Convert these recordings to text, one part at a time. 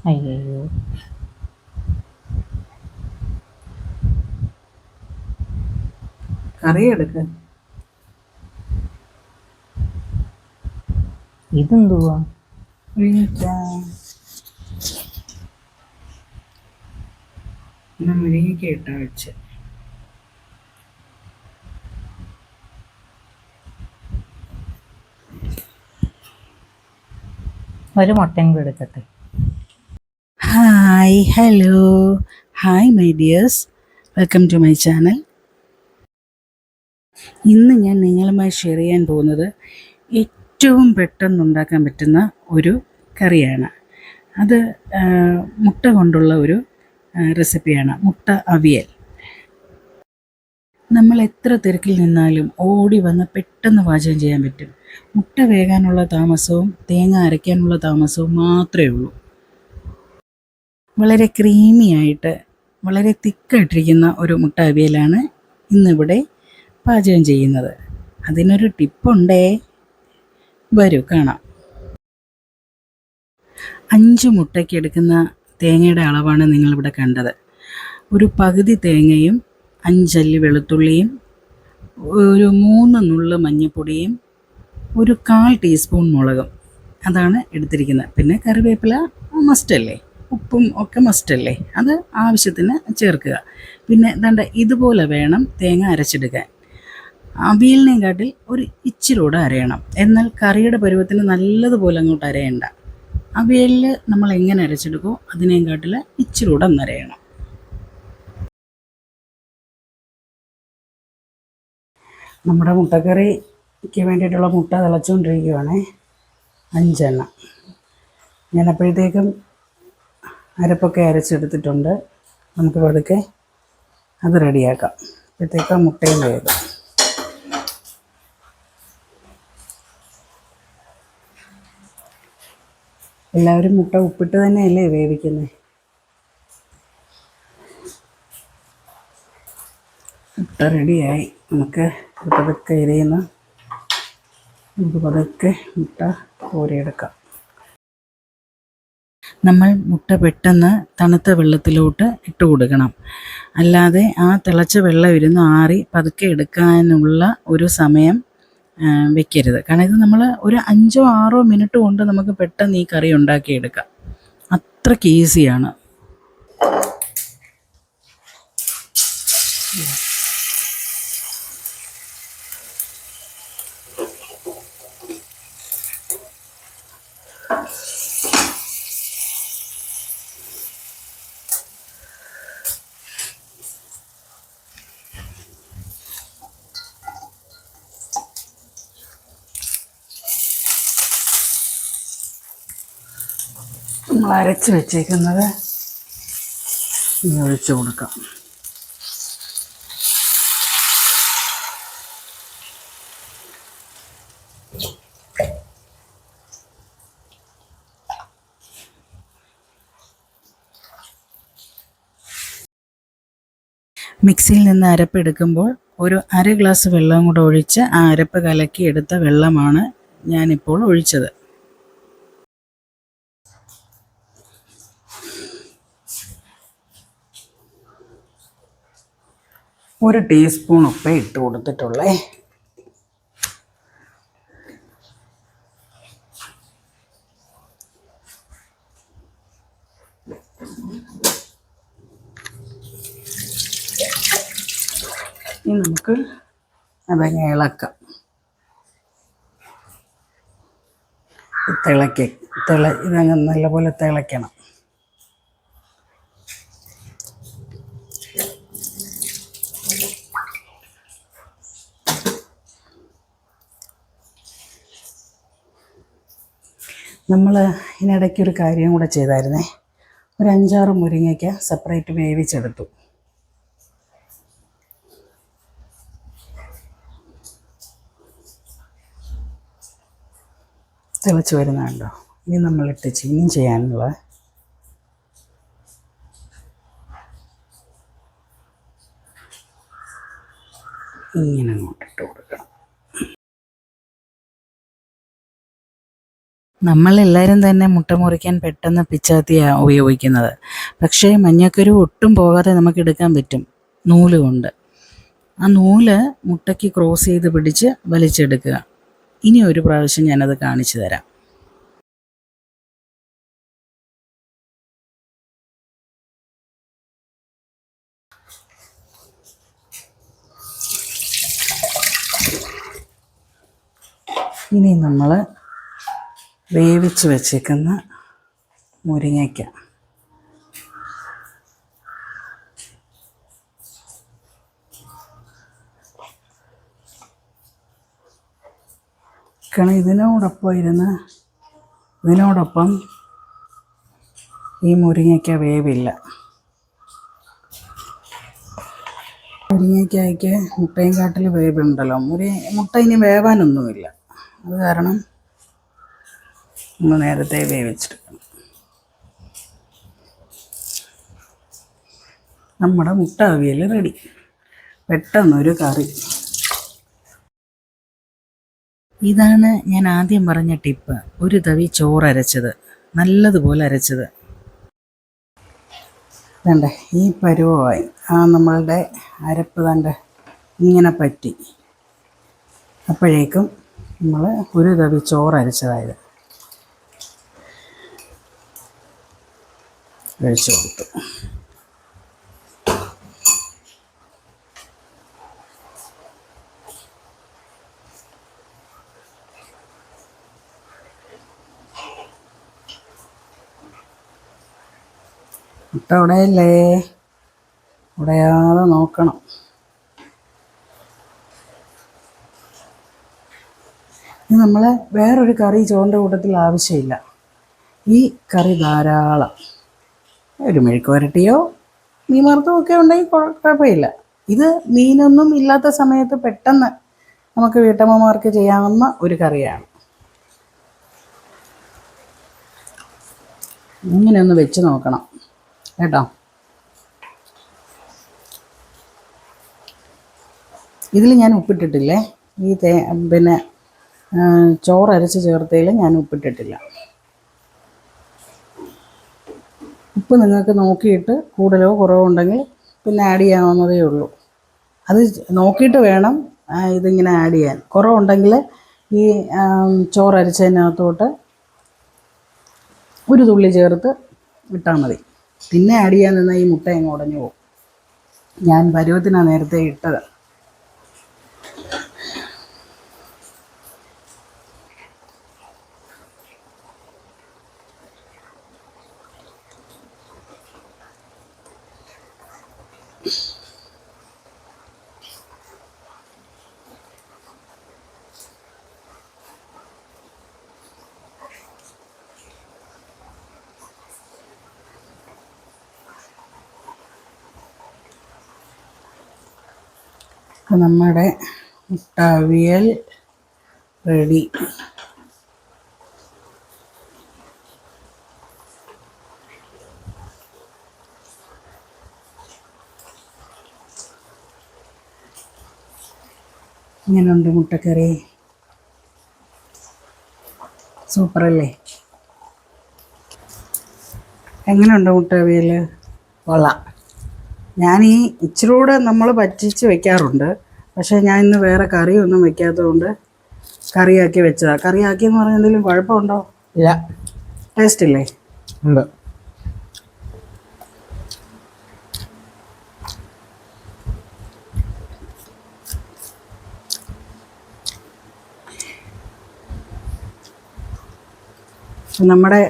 അയ്യോ, കറി എടുക്ക്. ഇതെന്തുവാ? മുരിങ്ങയ്ക്ക ഇട്ടാ വെച്ച്. ഒരു മുട്ടയും കൂടി എടുക്കട്ടെ. Hi, hello, hi my dears, welcome to my channel. ഇന്ന് ഞാൻ നിങ്ങളുമായി ഷെയർ ചെയ്യാൻ പോകുന്നത് ഏറ്റവും പെട്ടെന്ന് ഉണ്ടാക്കാൻ പറ്റുന്ന ഒരു കറിയാണ്. അത് മുട്ട കൊണ്ടുള്ള ഒരു റെസിപ്പിയാണ്, മുട്ട അവിയൽ. നമ്മൾ എത്ര തിരക്കിൽ നിന്നാലും ഓടി വന്ന് പെട്ടെന്ന് പാചകം ചെയ്യാൻ പറ്റും. മുട്ട വേകാനുള്ള താമസവും തേങ്ങ അരയ്ക്കാനുള്ള താമസവും മാത്രമേ ഉള്ളൂ. വളരെ ക്രീമി ആയിട്ട് വളരെ തിക്കായിട്ടിരിക്കുന്ന ഒരു മുട്ട അവിയലാണ് ഇന്നിവിടെ പാചകം ചെയ്യുന്നത്. അതിനൊരു ടിപ്പുണ്ടേ, വരൂ കാണാം. 5 മുട്ടയ്ക്ക് എടുക്കുന്ന തേങ്ങയുടെ അളവാണ് നിങ്ങളിവിടെ കണ്ടത്. ഒരു പകുതി തേങ്ങയും 5 അല്ലി വെളുത്തുള്ളിയും ഒരു 3 നുള്ള് മഞ്ഞൾപ്പൊടിയും ഒരു 1/4 ടീസ്പൂൺ മുളകും, അതാണ് എടുത്തിരിക്കുന്നത്. പിന്നെ കറിവേപ്പില മസ്റ്റല്ലേ, ഉപ്പും ഒക്കെ മസ്റ്റല്ലേ, അത് ആവശ്യത്തിന് ചേർക്കുക. പിന്നെ ദാണ്ട ഇതുപോലെ വേണം തേങ്ങ അരച്ചെടുക്കാൻ. അവിയലിനെയും കാട്ടിൽ ഒരു ഇച്ചിരൂടെ അരയണം. എന്നാൽ കറിയുടെ പരുവത്തിന് നല്ലതുപോലെ അങ്ങോട്ട് അരയണ്ട. അവിയലിൽ നമ്മൾ എങ്ങനെ അരച്ചെടുക്കുമോ അതിനെയും കാട്ടിൽ ഇച്ചിരൂടെ ഒന്ന് അരയണം. നമ്മുടെ മുട്ടക്കറിക്ക് വേണ്ടിയിട്ടുള്ള മുട്ട തിളച്ചുകൊണ്ടിരിക്കുകയാണേ. 5 എണ്ണം ഞാനപ്പോഴത്തേക്കും അരപ്പൊക്കെ അരച്ചെടുത്തിട്ടുണ്ട്. നമുക്ക് പതുക്കെ അത് റെഡിയാക്കാം. അപ്പോഴത്തേക്ക് മുട്ടയും വേകും. എല്ലാവരും മുട്ട ഉപ്പിട്ട് തന്നെയല്ലേ വേവിക്കുന്നത്. മുട്ട റെഡിയായി. നമുക്ക് പതുക്കെ ഇരയുന്ന നമുക്ക് പതുക്കെ മുട്ട കോരിയെടുക്കാം. നമ്മൾ മുട്ട പെട്ടെന്ന് തണുത്ത വെള്ളത്തിലോട്ട് ഇട്ട് കൊടുക്കണം. അല്ലാതെ ആ തിളച്ച വെള്ളം ഇരുന്ന് ആറി പതുക്കെ എടുക്കാനുള്ള ഒരു സമയം വെക്കരുത്. കാരണം ഇത് നമ്മൾ ഒരു 5-6 മിനിറ്റ് കൊണ്ട് നമുക്ക് പെട്ടെന്ന് ഈ കറി ഉണ്ടാക്കിയെടുക്കാം. അത്രയ്ക്ക് ഈസിയാണ്. നമ്മൾ അരച്ച് വെച്ചേക്കുന്നത് ഒഴിച്ചു കൊടുക്കാം. മിക്സിയിൽ നിന്ന് അരപ്പ് എടുക്കുമ്പോൾ ഒരു 1/2 ഗ്ലാസ് വെള്ളം കൂടെ ഒഴിച്ച് ആ അരപ്പ് കലക്കി എടുത്ത വെള്ളമാണ് ഞാനിപ്പോൾ ഒഴിച്ചത്. ഒരു ടീസ്പൂൺ ഉപ്പേ ഇട്ട് കൊടുത്തിട്ടുള്ളേ. ഇനി നമുക്ക് അതങ്ങ് ഇളക്കാം. ഇതങ്ങ് നല്ലപോലെ തിളയ്ക്കണം. നമ്മൾ ഇതിനിടയ്ക്ക് ഒരു കാര്യം കൂടെ ചെയ്തായിരുന്നേ. ഒരു 5-6 മുരിങ്ങയ്ക്ക സെപ്പറേറ്റ് വേവിച്ചെടുത്തു. തിളച്ച് വരുന്നുണ്ടോ? ഇനി നമ്മളിട്ട് ഇനിയും ചെയ്യാനുള്ള ഇങ്ങനെ അങ്ങോട്ടിട്ട് കൊടുക്കണം. നമ്മളെല്ലാവരും തന്നെ മുട്ട മുറിക്കാൻ പെട്ടെന്ന് പിച്ചാത്തിയാണ് ഉപയോഗിക്കുന്നത്. പക്ഷേ മഞ്ഞക്കരു ഒട്ടും പോകാതെ നമുക്ക് എടുക്കാൻ പറ്റും നൂല് കൊണ്ട്. ആ നൂല് മുട്ടയ്ക്ക് ക്രോസ് ചെയ്ത് പിടിച്ച് വലിച്ചെടുക്കുക. ഇനി ഒരു പ്രാവശ്യം ഞാനത് കാണിച്ചു തരാം. ഇനി നമ്മൾ വേവിച്ച് വച്ചേക്കുന്ന മുരിങ്ങയ്ക്ക ഇതിനോടൊപ്പം ഈ മുരിങ്ങയ്ക്ക വേവില്ല. മുരിങ്ങയ്ക്കയ്ക്ക് മുട്ടയും കാട്ടിൽ വേവുണ്ടല്ലോ. മുട്ട ഇനി വേവാനൊന്നുമില്ല. അത് കാരണം നമ്മൾ നേരത്തെ വേവിച്ചെടുക്കണം. നമ്മുടെ മുട്ട അവിയൽ റെഡി. പെട്ടെന്നൊരു കറി. ഇതാണ് ഞാൻ ആദ്യം പറഞ്ഞ ടിപ്പ്. ഒരു തവി ചോറരച്ചത്, നല്ലതുപോലെ അരച്ചത്. വേണ്ട ഈ പരുവമായി. നമ്മളുടെ അരപ്പ് കണ്ട് ഇങ്ങനെ പറ്റി. അപ്പോഴേക്കും നമ്മൾ ഒരു തവി ചോറരച്ചതായത് ഒഴിച്ചു കൊടുത്തു. മുട്ട ഉടയല്ലേ, ഉടയാതെ നോക്കണം. ഇത് നമ്മൾ വേറൊരു കറി ചോറിൻ്റെ കൂട്ടത്തിൽ ആവശ്യമില്ല. ഈ കറി ധാരാളം. ഒരു മെഴുക്ക് വരട്ടിയോ മീൻ വറുത്തോ ഒക്കെ ഉണ്ടെങ്കിൽ കുഴപ്പമില്ല. ഇത് മീനൊന്നും ഇല്ലാത്ത സമയത്ത് പെട്ടെന്ന് നമുക്ക് വീട്ടമ്മമാർക്ക് ചെയ്യാവുന്ന ഒരു കറിയാണ്. ഇങ്ങനെ ഒന്ന് വെച്ച് നോക്കണം കേട്ടോ. ഇതിൽ ഞാൻ ഉപ്പിട്ടിട്ടില്ലേ. ഈ പിന്നെ ചോറരച്ച് ചേർത്തതിൽ ഞാൻ ഉപ്പിട്ടിട്ടില്ല. ഉപ്പ് നിങ്ങൾക്ക് നോക്കിയിട്ട് കൂടുതലോ കുറവോ ഉണ്ടെങ്കിൽ പിന്നെ ആഡ് ചെയ്യാവുന്നതേ ഉള്ളൂ. അത് നോക്കിയിട്ട് വേണം ഇതിങ്ങനെ ആഡ് ചെയ്യാൻ. കുറവുണ്ടെങ്കിൽ ഈ ചോറരച്ചതിനകത്തോട്ട് ഒരു തുള്ളി ചേർത്ത് ഇട്ടാൽ മതി. പിന്നെ ആഡ് ചെയ്യാൻ നിന്നാൽ ഈ മുട്ട അങ്ങ് ഉടഞ്ഞു പോകും. ഞാൻ പരുവത്തിനാണ് നേരത്തെ ഇട്ടത്. നമ്മുടെ മുട്ട അവിയൽ റെഡി. ഇങ്ങനെയുണ്ട് മുട്ടക്കറി. സൂപ്പറല്ലേ? എങ്ങനെയുണ്ട് മുട്ട അവിയൽ? കൊള്ളാം. ഞാൻ ഇച്ചിരി കൂടെ നമ്മൾ പറ്റിച്ച് വെക്കാറുണ്ട്. പക്ഷേ ഞാൻ ഇന്ന് വേറെ കറിയൊന്നും വെക്കാത്തതുകൊണ്ട് കറിയാക്കി വെച്ചതാണ്. കറിയാക്കിയെന്ന് പറഞ്ഞാൽ എന്തെങ്കിലും കുഴപ്പമുണ്ടോ? ഇല്ല. ടേസ്റ്റ് ഇല്ലേ? ഉണ്ട്. നമ്മുടെ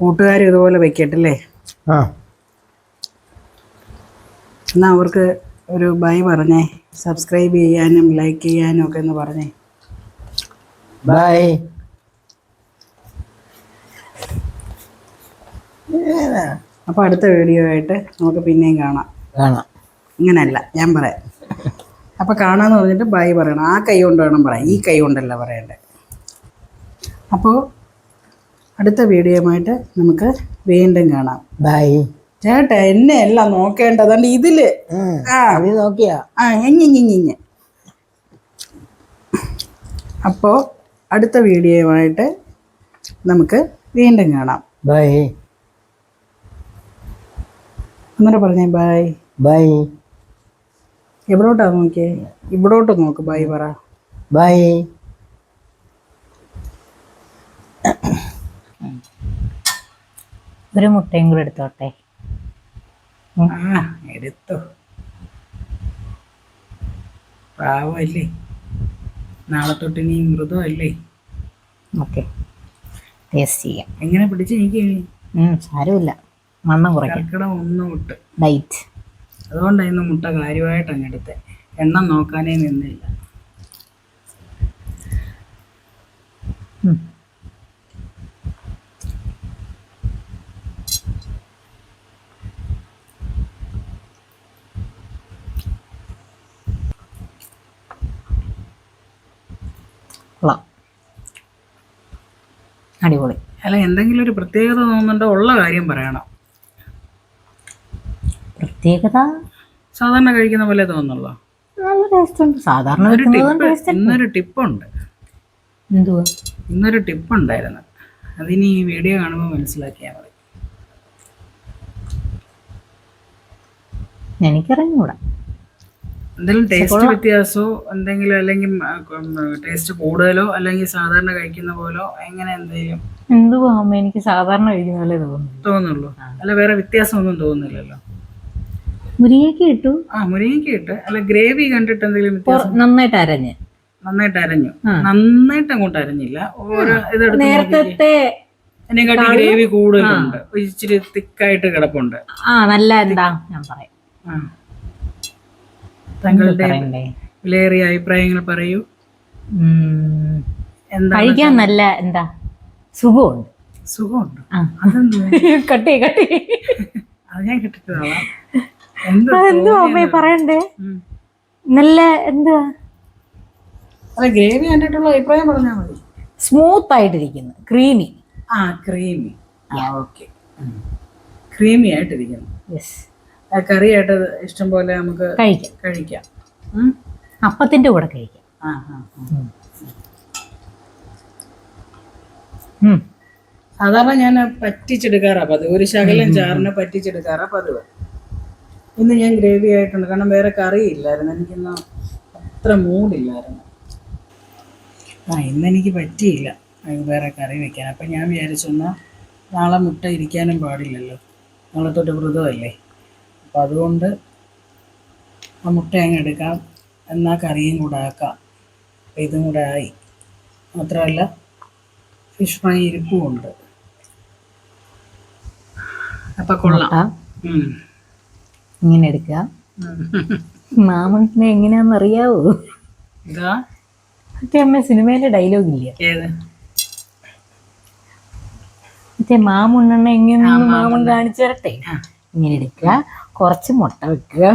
കൂട്ടുകാർ ഇതുപോലെ വെക്കട്ടല്ലേ? ആ. എന്നാൽ അവർക്ക് ഒരു ബൈ പറഞ്ഞേ. സബ്സ്ക്രൈബ് ചെയ്യാനും ലൈക്ക് ചെയ്യാനും ഒക്കെ ഒന്ന് പറഞ്ഞേ. ബൈ. അപ്പോൾ അടുത്ത വീഡിയോ ആയിട്ട് നമുക്ക് പിന്നെയും കാണാം. ഇങ്ങനെയല്ല ഞാൻ പറയാം. അപ്പോൾ കാണാമെന്ന് പറഞ്ഞിട്ട് ബൈ പറയണം. ആ കൈ കൊണ്ട് വേണം പറയാം, ഈ കൈ കൊണ്ടല്ല പറയണ്ടേ. അപ്പോൾ അടുത്ത വീഡിയോയുമായിട്ട് നമുക്ക് വീണ്ടും കാണാം. ബൈ. ചേട്ടാ എന്നെ അല്ല നോക്കേണ്ടത്. ഇതില് നോക്കിയാ എഞ്ഞിഞ്ഞിഞ്ഞിഞ്ഞ്. അപ്പോൾ അടുത്ത വീഡിയോയുമായിട്ട് നമുക്ക് വീണ്ടും കാണാം. ബൈ എന്നിട്ട് പറഞ്ഞേ ബൈ. ബൈ എവിടോട്ടാ നോക്കിയേ? ഇവിടോട്ട് നോക്ക്. ബൈ പറ. ബൈ. ഒരു മുട്ടയും കൂടെ എടുത്തോട്ടെ. ആ എടുത്തോ. പാവല്ലേ, നാളെ തൊട്ട് ഇനി മൃദുവല്ലേ. ഓക്കെ, ടേസ്റ്റ് ചെയ്യാം. എങ്ങനെ പിടിച്ച് എനിക്ക് സാരമില്ല, വണ്ണം കുറയ്ക്കാം. കർക്കിടം ഒന്നും വിട്ട് ഡയറ്റ്. അതുകൊണ്ടായിരുന്നു മുട്ട കാര്യമായിട്ട് അങ്ങെടുത്തെ. എണ്ണം നോക്കാനേ നിന്നില്ല. കൊള്ളാം, അടിപൊളി. അല്ല, എന്തെങ്കിലും ഒരു പ്രത്യേകത തോന്നുന്നുണ്ടോ? ഉള്ള കാര്യം പറയണം. പ്രത്യേകത സാധാരണ കഴിക്കുന്ന പോലെ തോന്നുള്ളൂ. നല്ല ടേസ്റ്റ് ഉണ്ട്. സാധാരണ ഇന്നൊരു ടിപ്പുണ്ട്. എന്തുവാ? ഇന്നൊരു ടിപ്പുണ്ടായിരുന്നു. അതിനി ഈ വീഡിയോ കാണുമ്പോൾ മനസ്സിലാക്കിയാൽ മതി. എനിക്കറിഞ്ഞൂടാ. എന്തെങ്കിലും ടേസ്റ്റ് വ്യത്യാസമോ എന്തെങ്കിലും, അല്ലെങ്കിൽ ടേസ്റ്റ് കൂടുതലോ, അല്ലെങ്കിൽ സാധാരണ കഴിക്കുന്ന പോലോ, എങ്ങനെ എന്തെങ്കിലും എന്തുവാ അമ്മ, എനിക്ക് സാധാരണ കഴിക്കുന്ന പോലെ തോന്നുള്ളൂ. അല്ല, വേറെ വ്യത്യാസമൊന്നും തോന്നുന്നില്ലല്ലോ. മുരിങ്ങയ്ക്ക് ഇട്ടു. മുരിങ്ങയ്ക്ക് ഇട്ട്. അല്ല, ഗ്രേവി കണ്ടിട്ട് എന്തെങ്കിലും വ്യത്യാസം? നന്നായിട്ട് അരഞ്ഞ്. നന്നായിട്ട് അങ്ങോട്ട് അരഞ്ഞില്ല. ഓരോ ഇതെടുത്ത് നേരത്തെ അതിനെക്കാട്ടി ഗ്രേവി കൂടുതലുണ്ട്. ഇച്ചിരി തിക്കായിട്ട് കിടപ്പുണ്ട്. നല്ല എന്താ ഞാൻ പറയാം. താങ്കളുടെ വിലയേറിയ അഭിപ്രായങ്ങൾ പറയൂ. കഴിക്കാൻ നല്ല എന്താ സുഖമുണ്ട്. സുഖമുണ്ട്. അതെന്താ? കട്ടി അത് ഞാൻ കിട്ടിട്ടതാ. എന്തുവാ അമ്മ പറയണ്ടേ? നല്ല എന്തുവാ, അല്ല, ഗ്രേവി കണ്ടിട്ടുള്ള അഭിപ്രായം പറഞ്ഞാൽ മതി. സ്മൂത്ത് ആയിട്ടിരിക്കുന്നു. ക്രീമി. ക്രീമി. ഓക്കെ, ക്രീമി ആയിട്ടിരിക്കുന്നു. യെസ്. കറിയായിട്ട് ഇഷ്ടം പോലെ നമുക്ക് കഴിക്കാം. അപ്പത്തിന്റെ കൂടെ കഴിക്കാം. സാധാരണ ഞാൻ പറ്റിച്ചെടുക്കാറാ പതിവ്. ഒരു ശകലം ചാറിനെ പറ്റിച്ചെടുക്കാറാ പതിവ്. ഇന്ന് ഞാൻ ഗ്രേവി ആയിട്ടുണ്ട്. കാരണം വേറെ കറി ഇല്ലായിരുന്നു. എനിക്കിന്ന് അത്ര മൂഡില്ലായിരുന്നു. ഇന്നെനിക്ക് പറ്റിയില്ല വേറെ കറി വെക്കാൻ. അപ്പം ഞാൻ വിചാരിച്ചൊന്നാൽ നാളെ മുട്ട ഇരിക്കാനും പാടില്ലല്ലോ, നാളെ തൊട്ട് വ്രതമല്ലേ. അപ്പം അതുകൊണ്ട് ആ മുട്ട അങ്ങ് എടുക്കാം, എന്നാൽ കറിയും കൂടെ ആക്കാം. അപ്പം ഇതും കൂടെ ആയി. മാത്രമല്ല ഫിഷ് ഫ്രൈ ഇരിപ്പുമുണ്ട്. അപ്പം കൊള്ളാം. ഇങ്ങനെ എടുക്കുക. മാമനെ എങ്ങനെയാന്ന് അറിയാവോ? ഇതാ മറ്റേ അമ്മ സിനിമയിലെ ഡയലോഗ് ഇല്ല, മറ്റേ മാമുണ്ണെണ്ണ എങ്ങനെയാണെന്ന് മാമൻ കാണിച്ചു തരട്ടെ. ഇങ്ങനെ എടുക്കുക, കുറച്ച് മുട്ട വെക്കുക,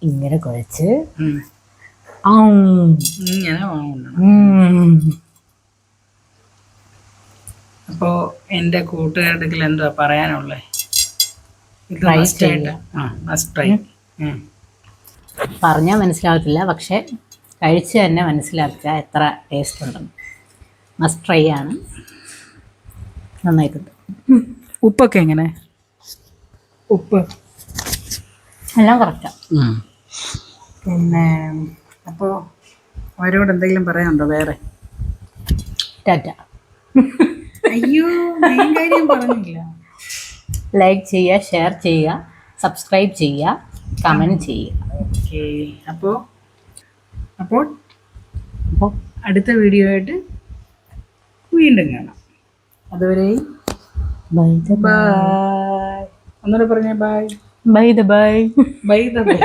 ഇങ്ങനെ കുഴച്ച് അപ്പോൾ എൻ്റെ കൂട്ടുകാരുടെ എന്താ പറയാനുള്ളത്? പറഞ്ഞാൽ മനസ്സിലാവത്തില്ല, പക്ഷെ കഴിച്ച് തന്നെ മനസ്സിലാക്കുക എത്ര ടേസ്റ്റ് ഉണ്ടെന്ന്. മസ്റ്റ് ട്രൈ ആണ്. നന്നായിട്ടുണ്ട്. ഉപ്പൊക്കെ എങ്ങനെ? ഉപ്പ് എല്ലാം കറക്റ്റാണ്. പിന്നെ അപ്പോൾ അവരോട് എന്തെങ്കിലും പറയാനുണ്ടോ വേറെ? ടാറ്റ. അയ്യോ, കാര്യം പറഞ്ഞില്ല. ലൈക്ക് ചെയ്യുക, ഷെയർ ചെയ്യുക, സബ്സ്ക്രൈബ് ചെയ്യുക, കമൻറ്റ് ചെയ്യുക. ഓക്കെ, അപ്പോൾ അടുത്ത വീഡിയോ ആയിട്ട് വീണ്ടും കാണാം. അതുവരെ ബൈ ബൈ. ഒന്നുകൂടെ പറഞ്ഞേ ബൈ. ബൈ ദ ബൈ. ബൈ ദ ബൈ.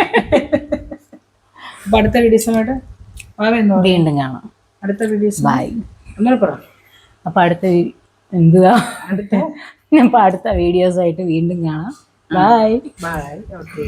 അപ്പോൾ അടുത്ത വീഡിയോസുമായിട്ട് വീണ്ടും കാണാം. അടുത്ത വീഡിയോസ് ബൈ. ഒന്നുകൂടെ പറ. അപ്പോൾ അടുത്ത വീഡിയോസായിട്ട് വീണ്ടും കാണാം. ബൈ. ബൈ. ഓക്കെ.